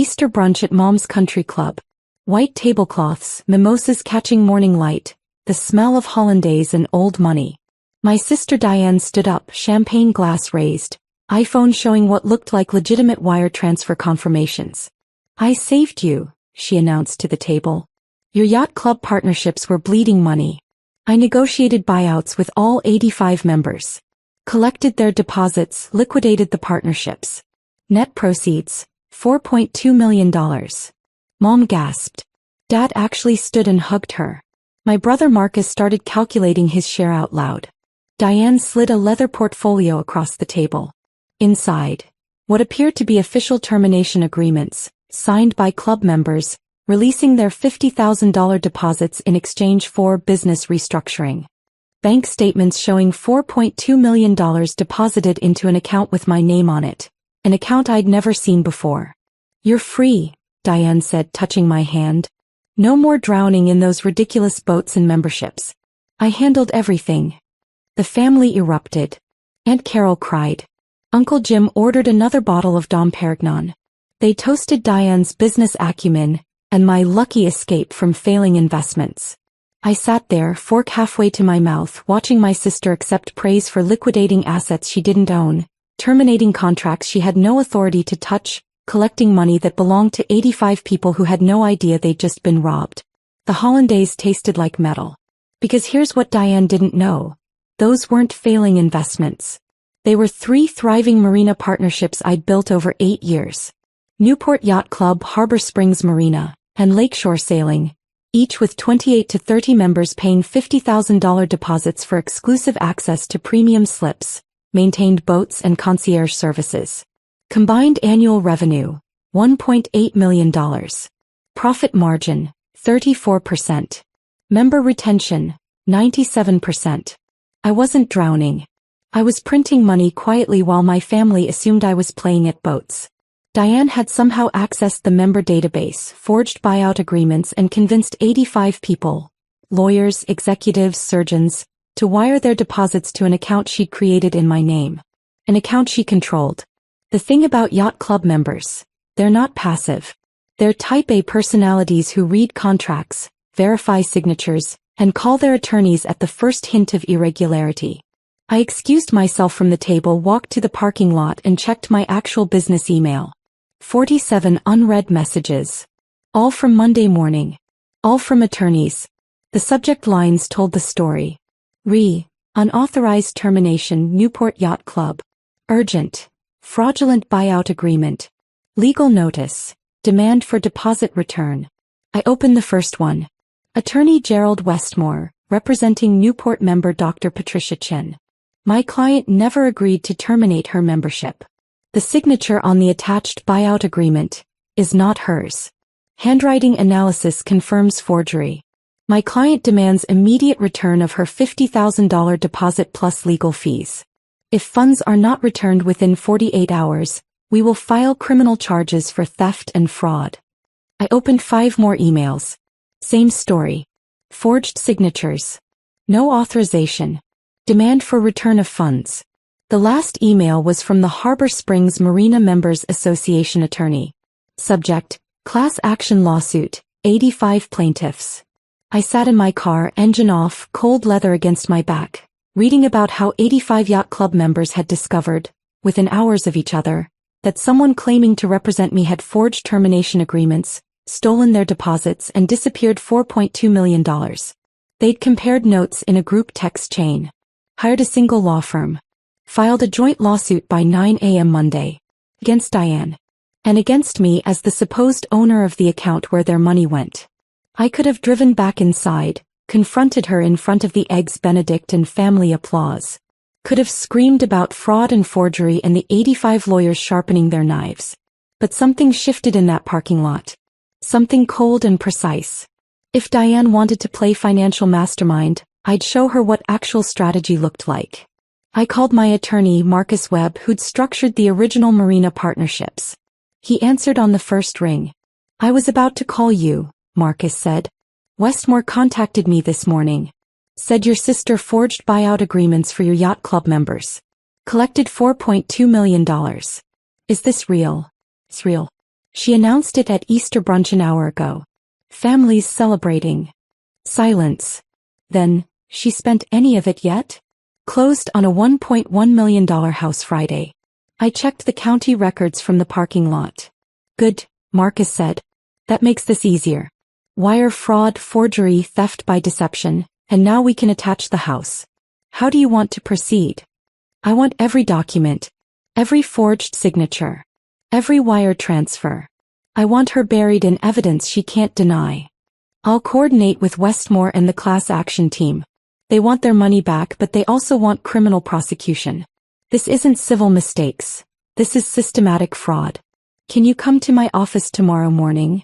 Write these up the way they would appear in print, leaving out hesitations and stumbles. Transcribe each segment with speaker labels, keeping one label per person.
Speaker 1: Easter brunch at Mom's Country Club. White tablecloths, mimosas catching morning light, the smell of hollandaise and old money. My sister Diane stood up, champagne glass raised, iPhone showing what looked like legitimate wire transfer confirmations. "I saved you," she announced to the table. "Your yacht club partnerships were bleeding money. I negotiated buyouts with all 85 members. Collected their deposits, liquidated the partnerships. Net proceeds, $4.2 million. Mom gasped. Dad actually stood and hugged her. My brother Marcus started calculating his share out loud. Diane slid a leather portfolio across the table. Inside, what appeared to be official termination agreements, signed by club members, releasing their $50,000 deposits in exchange for business restructuring. Bank statements showing $4.2 million deposited into an account with my name on it, an account I'd never seen before. "You're free," Diane said, touching my hand. "No more drowning in those ridiculous boats and memberships. I handled everything." The family erupted. Aunt Carol cried. Uncle Jim ordered another bottle of Dom Perignon. They toasted Diane's business acumen and my lucky escape from failing investments. I sat there, fork halfway to my mouth, watching my sister accept praise for liquidating assets she didn't own, terminating contracts she had no authority to touch, collecting money that belonged to 85 people who had no idea they'd just been robbed. The hollandaise tasted like metal. Because here's what Diane didn't know. Those weren't failing investments. They were 3 thriving marina partnerships I'd built over 8 years. Newport Yacht Club, Harbor Springs Marina, and Lakeshore Sailing, each with 28 to 30 members paying $50,000 deposits for exclusive access to premium slips, maintained boats and concierge services. Combined annual revenue, $1.8 million. Profit margin, 34%. Member retention, 97%. I wasn't drowning. I was printing money quietly while my family assumed I was playing at boats. Diane had somehow accessed the member database, forged buyout agreements and convinced 85 people, lawyers, executives, surgeons, to wire their deposits to an account she'd created in my name. An account she controlled. The thing about yacht club members, they're not passive. They're type A personalities who read contracts, verify signatures, and call their attorneys at the first hint of irregularity. I excused myself from the table, walked to the parking lot and checked my actual business email. 47 unread messages. All from Monday morning. All from attorneys. The subject lines told the story. Unauthorized termination, Newport Yacht Club. Urgent. Fraudulent buyout agreement. Legal notice. Demand for deposit return. I opened the first one. Attorney Gerald Westmore, representing Newport member Dr. Patricia Chin. My client never agreed to terminate her membership. The signature on the attached buyout agreement is not hers. Handwriting analysis confirms forgery. My client demands immediate return of her $50,000 deposit plus legal fees. If funds are not returned within 48 hours, we will file criminal charges for theft and fraud. I opened 5 more emails. Same story. Forged signatures. No authorization. Demand for return of funds. The last email was from the Harbor Springs Marina Members Association attorney. Subject, class action lawsuit, 85 plaintiffs. I sat in my car, engine off, cold leather against my back, reading about how 85 yacht club members had discovered, within hours of each other, that someone claiming to represent me had forged termination agreements, stolen their deposits and disappeared $4.2 million. They'd compared notes in a group text chain. Hired a single law firm. Filed a joint lawsuit by 9 a.m. Monday. Against Diane. And against me as the supposed owner of the account where their money went. I could have driven back inside, confronted her in front of the Eggs Benedict and family applause. Could have screamed about fraud and forgery and the 85 lawyers sharpening their knives. But something shifted in that parking lot. Something cold and precise. If Diane wanted to play financial mastermind, I'd show her what actual strategy looked like. I called my attorney, Marcus Webb, who'd structured the original marina partnerships. He answered on the first ring. "I was about to call you," Marcus said. "Westmore contacted me this morning. Said your sister forged buyout agreements for your yacht club members. Collected $4.2 million. Is this real?" "It's real." She announced it at Easter brunch an hour ago. Families celebrating. Silence. Then, she spent any of it yet? Closed on a $1.1 million house Friday. I checked the county records from the parking lot. Good, Marcus said. That makes this easier. Wire fraud, forgery, theft by deception, and now we can attach the house. How do you want to proceed? I want every document. Every forged signature. Every wire transfer. I want her buried in evidence she can't deny. I'll coordinate with Westmore and the class action team. They want their money back, but they also want criminal prosecution. This isn't civil mistakes. This is systematic fraud. Can you come to my office tomorrow morning?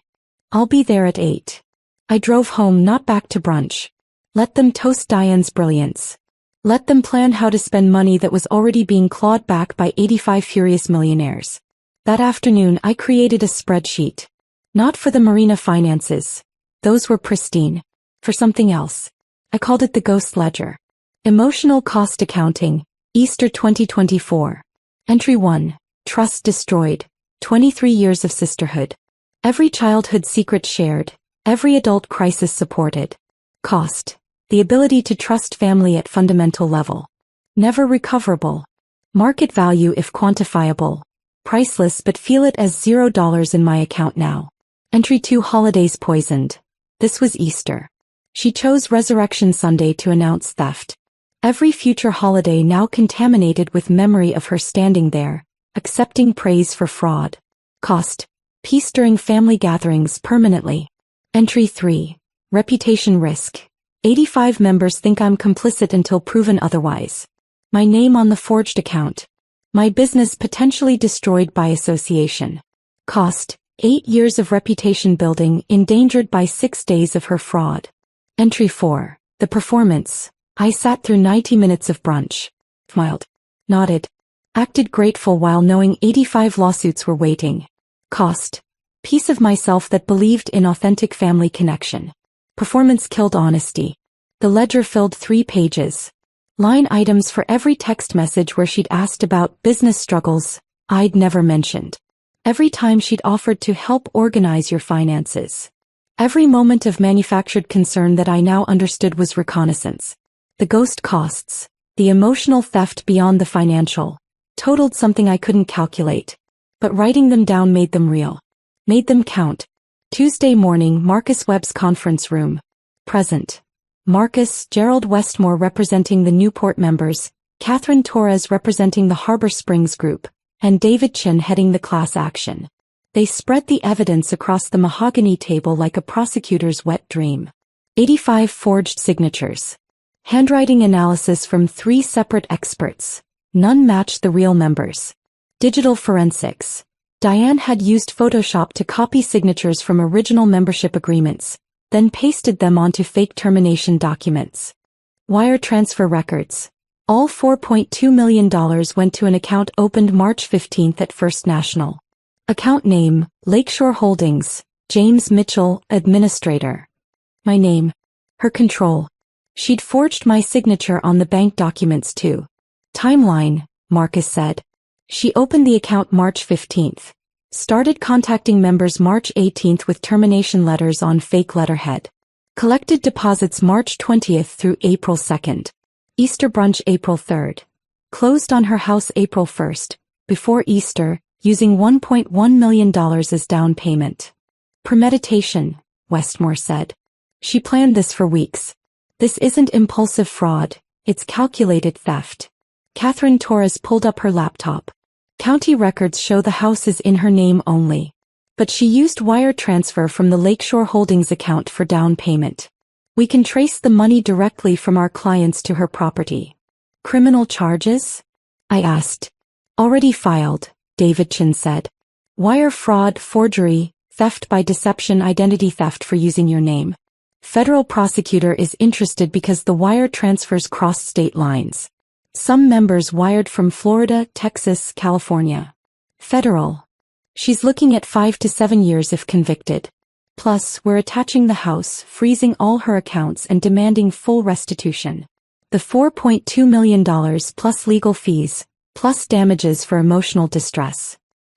Speaker 1: I'll be there at 8. I drove home, not back to brunch. Let them toast Diane's brilliance. Let them plan how to spend money that was already being clawed back by 85 furious millionaires. That afternoon I created a spreadsheet. Not for the marina finances. Those were pristine. For something else. I called it the Ghost Ledger. Emotional Cost Accounting, Easter 2024. Entry 1. Trust destroyed. 23 years of sisterhood. Every childhood secret shared. Every adult crisis supported. Cost. The ability to trust family at fundamental level. Never recoverable. Market value if quantifiable. Priceless, but feel it as $0 in my account now. Entry 2. Holidays poisoned. This was Easter. She chose Resurrection Sunday to announce theft. Every future holiday now contaminated with memory of her standing there, accepting praise for fraud. Cost. Peace during family gatherings permanently. Entry 3. Reputation risk. 85 members think I'm complicit until proven otherwise. My name on the forged account. My business potentially destroyed by association. Cost. 8 years of reputation building endangered by 6 days of her fraud. Entry 4. The performance. I sat through 90 minutes of brunch. Smiled. Nodded. Acted grateful while knowing 85 lawsuits were waiting. Cost. Piece of myself that believed in authentic family connection. Performance killed honesty. The ledger filled 3 pages. Line items for every text message where she'd asked about business struggles I'd never mentioned. Every time she'd offered to help organize your finances. Every moment of manufactured concern that I now understood was reconnaissance. The ghost costs, the emotional theft beyond the financial, totaled something I couldn't calculate. But writing them down made them real. Made them count. Tuesday morning, Marcus Webb's conference room. Present. Marcus, Gerald Westmore representing the Newport members, Catherine Torres representing the Harbor Springs group, and David Chin heading the class action. They spread the evidence across the mahogany table like a prosecutor's wet dream. 85 forged signatures. Handwriting analysis from 3 separate experts. None matched the real members. Digital forensics. Diane had used Photoshop to copy signatures from original membership agreements, then pasted them onto fake termination documents. Wire transfer records. All $4.2 million went to an account opened March 15 at First National. Account name, Lakeshore Holdings, James Mitchell, Administrator. My name. Her control. She'd forged my signature on the bank documents too. Timeline, Marcus said. She opened the account March 15th. Started contacting members March 18th with termination letters on fake letterhead. Collected deposits March 20th through April 2nd. Easter brunch April 3rd. Closed on her house April 1st, before Easter, using $1.1 million as down payment. Premeditation, Westmore said. She planned this for weeks. This isn't impulsive fraud, it's calculated theft. Catherine Torres pulled up her laptop. County records show the house is in her name only. But she used wire transfer from the Lakeshore Holdings account for down payment. We can trace the money directly from our clients to her property. Criminal charges? I asked. Already filed, David Chin said. Wire fraud, forgery, theft by deception, identity theft for using your name. Federal prosecutor is interested because the wire transfers crossed state lines. Some members wired from Florida, Texas, California. Federal. She's looking at 5 to 7 years if convicted. Plus, we're attaching the house, freezing all her accounts and demanding full restitution. The $4.2 million plus legal fees, plus damages for emotional distress.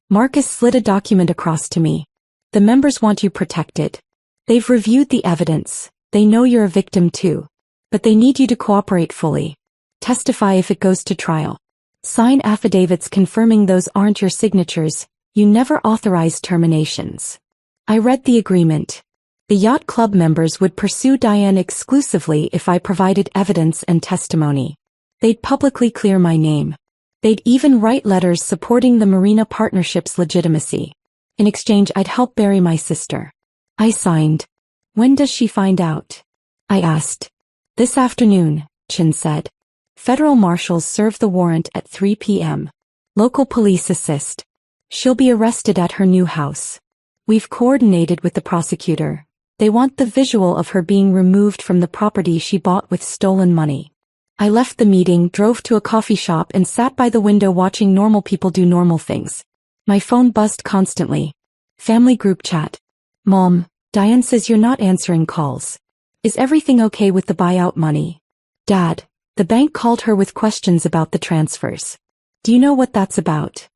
Speaker 1: Marcus slid a document across to me. The members want you protected. They've reviewed the evidence. They know you're a victim too. But they need you to cooperate fully. Testify if it goes to trial. Sign affidavits confirming those aren't your signatures. You never authorized terminations. I read the agreement. The Yacht Club members would pursue Diane exclusively if I provided evidence and testimony. They'd publicly clear my name. They'd even write letters supporting the Marina Partnership's legitimacy. In exchange, I'd help bury my sister. I signed. When does she find out? I asked. This afternoon, Chin said. Federal marshals serve the warrant at 3 p.m. Local police assist. She'll be arrested at her new house. We've coordinated with the prosecutor. They want the visual of her being removed from the property she bought with stolen money. I left the meeting, drove to a coffee shop and sat by the window watching normal people do normal things. My phone buzzed constantly. Family group chat. Mom, Diane says you're not answering calls. Is everything okay with the buyout money? Dad, the bank called her with questions about the transfers. Do you know what that's about?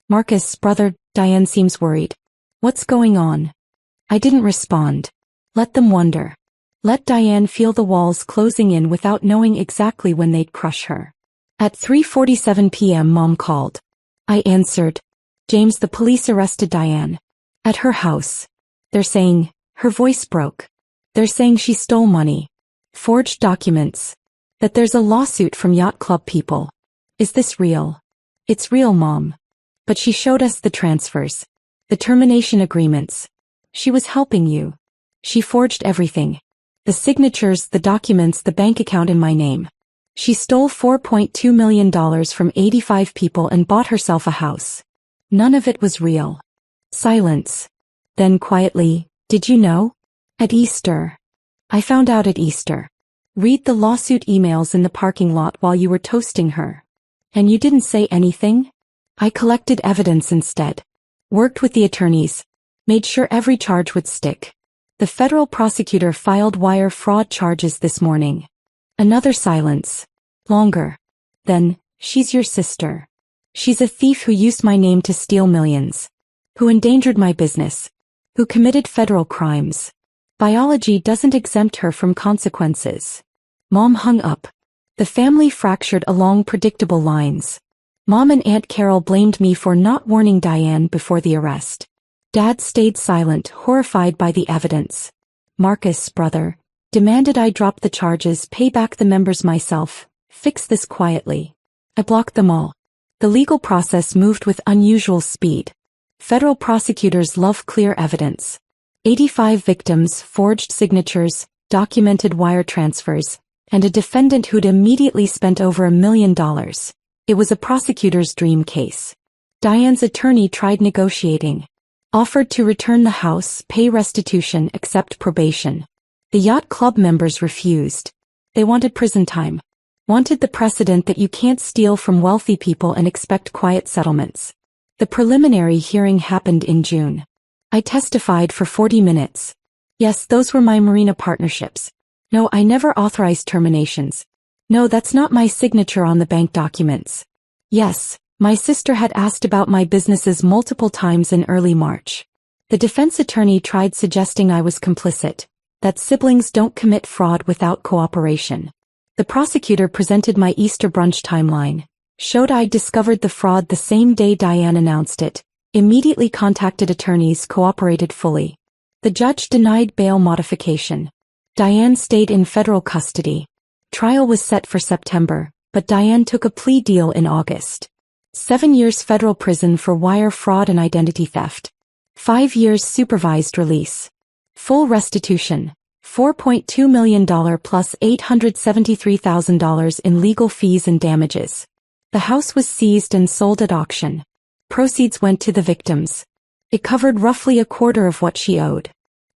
Speaker 1: Marcus, brother, Diane seems worried. What's going on? I didn't respond. Let them wonder. Let Diane feel the walls closing in without knowing exactly when they'd crush her. At 3:47 p.m. Mom called. I answered. James, the police arrested Diane. At her house. They're saying, her voice broke. They're saying she stole money. Forged documents. That there's a lawsuit from Yacht Club people. Is this real? It's real, Mom. But she showed us the transfers. The termination agreements. She was helping you. She forged everything. The signatures, the documents, the bank account in my name. She stole $4.2 million from 85 people and bought herself a house. None of it was real. Silence. Then quietly, did you know? At Easter. I found out at Easter. Read the lawsuit emails in the parking lot while you were toasting her. And you didn't say anything? I collected evidence instead. Worked with the attorneys. Made sure every charge would stick. The federal prosecutor filed wire fraud charges this morning. Another silence. Longer. Then, she's your sister. She's a thief who used my name to steal millions. Who endangered my business. Who committed federal crimes. Biology doesn't exempt her from consequences. Mom hung up. The family fractured along predictable lines. Mom and Aunt Carol blamed me for not warning Diane before the arrest. Dad stayed silent, horrified by the evidence. Marcus, brother, demanded I drop the charges, pay back the members myself, fix this quietly. I blocked them all. The legal process moved with unusual speed. Federal prosecutors love clear evidence. 85 victims, forged signatures, documented wire transfers, and a defendant who'd immediately spent over $1 million. It was a prosecutor's dream case. Diane's attorney tried negotiating. Offered to return the house, pay restitution, accept probation. The Yacht Club members refused. They wanted prison time. Wanted the precedent that you can't steal from wealthy people and expect quiet settlements. The preliminary hearing happened in June. I testified for 40 minutes. Yes, those were my Marina partnerships. No, I never authorized terminations. No, that's not my signature on the bank documents. Yes, my sister had asked about my businesses multiple times in early March. The defense attorney tried suggesting I was complicit, that siblings don't commit fraud without cooperation. The prosecutor presented my Easter brunch timeline, showed I'd discovered the fraud the same day Diane announced it, immediately contacted attorneys, cooperated fully. The judge denied bail modification. Diane stayed in federal custody. Trial was set for September, but Diane took a plea deal in August. 7 years federal prison for wire fraud and identity theft. 5 years supervised release. Full restitution. $4.2 million plus $873,000 in legal fees and damages. The house was seized and sold at auction. Proceeds went to the victims. It covered roughly a quarter of what she owed.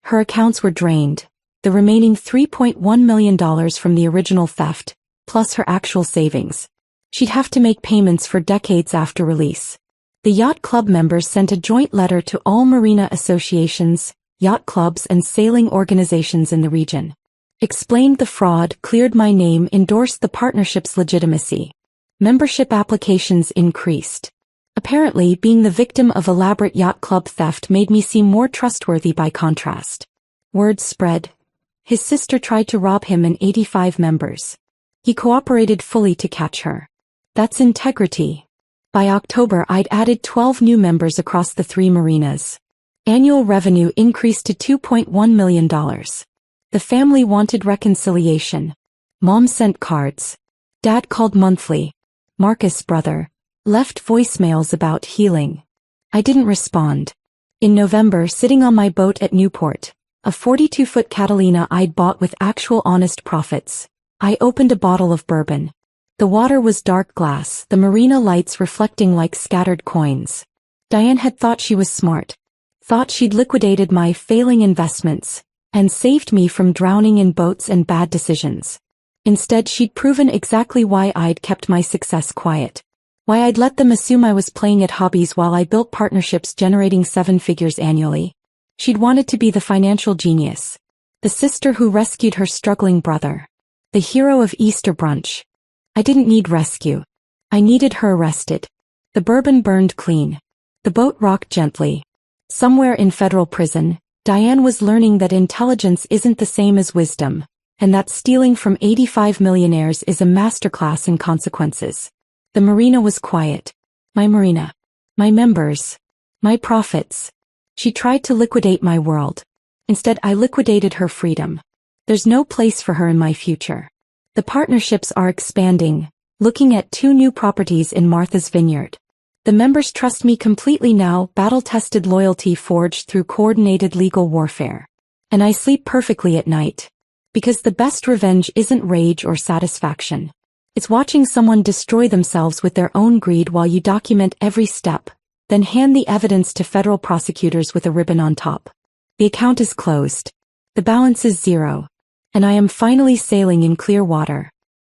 Speaker 1: Her accounts were drained. The remaining $3.1 million from the original theft, plus her actual savings. She'd have to make payments for decades after release. The Yacht Club members sent a joint letter to all marina associations, yacht clubs and sailing organizations in the region. Explained the fraud, cleared my name, endorsed the partnership's legitimacy. Membership applications increased. Apparently, being the victim of elaborate yacht club theft made me seem more trustworthy by contrast. Word spread. His sister tried to rob him and 85 members. He cooperated fully to catch her. That's integrity. By October, I'd added 12 new members across the 3 marinas. Annual revenue increased to $2.1 million. The family wanted reconciliation. Mom sent cards. Dad called monthly. Marcus, brother, left voicemails about healing. I didn't respond. In November, sitting on my boat at Newport, a 42-foot Catalina I'd bought with actual honest profits, I opened a bottle of bourbon. The water was dark glass, the marina lights reflecting like scattered coins. Diane had thought she was smart. Thought she'd liquidated my failing investments and saved me from drowning in boats and bad decisions. Instead, she'd proven exactly why I'd kept my success quiet. Why I'd let them assume I was playing at hobbies while I built partnerships generating 7 figures annually. She'd wanted to be the financial genius. The sister who rescued her struggling brother. The hero of Easter brunch. I didn't need rescue. I needed her arrested. The bourbon burned clean. The boat rocked gently. Somewhere in federal prison, Diane was learning that intelligence isn't the same as wisdom, and that stealing from 85 millionaires is a masterclass in consequences. The marina was quiet. My marina. My members. My profits. She tried to liquidate my world. Instead, I liquidated her freedom. There's no place for her in my future. The partnerships are expanding, looking at 2 new properties in Martha's Vineyard. The members trust me completely now, battle-tested loyalty forged through coordinated legal warfare. And I sleep perfectly at night. Because the best revenge isn't rage or satisfaction. It's watching someone destroy themselves with their own greed while you document every step, then hand the evidence to federal prosecutors with a ribbon on top. The account is closed. The balance is 0. And I am finally sailing in clear water.